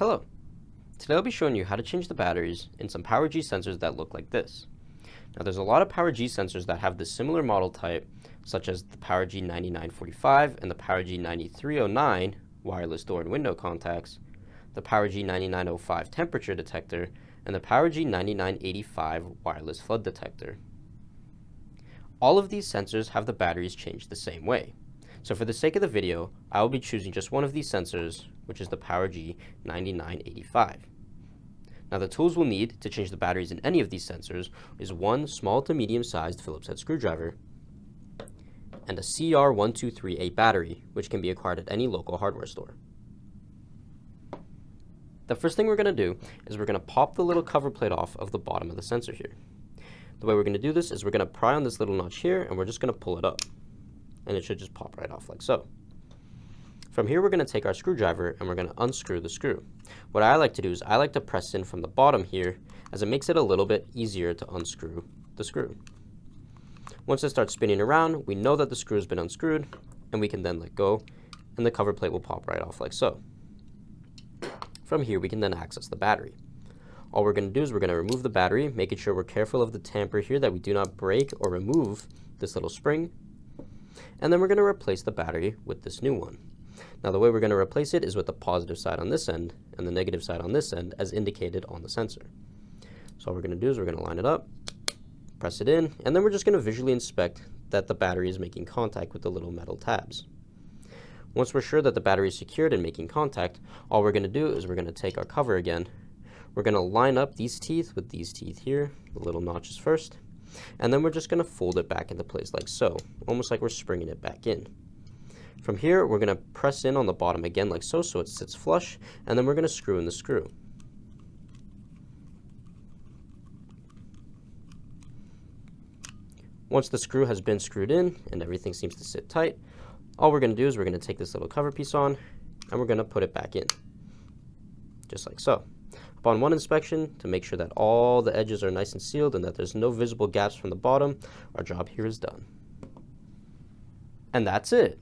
Hello. Today I'll be showing you how to change the batteries in some PowerG sensors that look like this. Now there's a lot of PowerG sensors that have this similar model type, such as the PowerG 9945 and the PowerG 9309 wireless door and window contacts, the PowerG 9905 temperature detector, and the PowerG 9985 wireless flood detector. All of these sensors have the batteries changed the same way. So for the sake of the video, I will be choosing just one of these sensors, which is the PowerG 9985. Now the tools we'll need to change the batteries in any of these sensors is one small to medium-sized Phillips head screwdriver and a CR1238 battery, which can be acquired at any local hardware store. The first thing we're going to do is we're going to pop the little cover plate off of the bottom of the sensor here. The way we're going to do this is we're going to pry on this little notch here and we're just going to pull it up. And it should just pop right off like so. From here we're going to take our screwdriver and we're going to unscrew the screw. What I like to do is I like to press in from the bottom here, as it makes it a little bit easier to unscrew the screw. Once it starts spinning around, we know that the screw has been unscrewed, and we can then let go and the cover plate will pop right off like so. From here we can then access the battery. All we're going to do is we're going to remove the battery, making sure we're careful of the tamper here that we do not break or remove this little spring. And then we're going to replace the battery with this new one. Now the way we're going to replace it is with the positive side on this end and the negative side on this end as indicated on the sensor. So all we're going to do is we're going to line it up, press it in, and then we're just going to visually inspect that the battery is making contact with the little metal tabs. Once we're sure that the battery is secured and making contact, all we're going to do is we're going to take our cover again. We're going to line up these teeth with these teeth here, the little notches first. And then we're just going to fold it back into place like so, almost like we're springing it back in. From here, we're going to press in on the bottom again like so, so it sits flush, and then we're going to screw in the screw. Once the screw has been screwed in and everything seems to sit tight, all we're going to do is we're going to take this little cover piece on and we're going to put it back in, just like so. Upon one inspection, to make sure that all the edges are nice and sealed and that there's no visible gaps from the bottom, our job here is done. And that's it.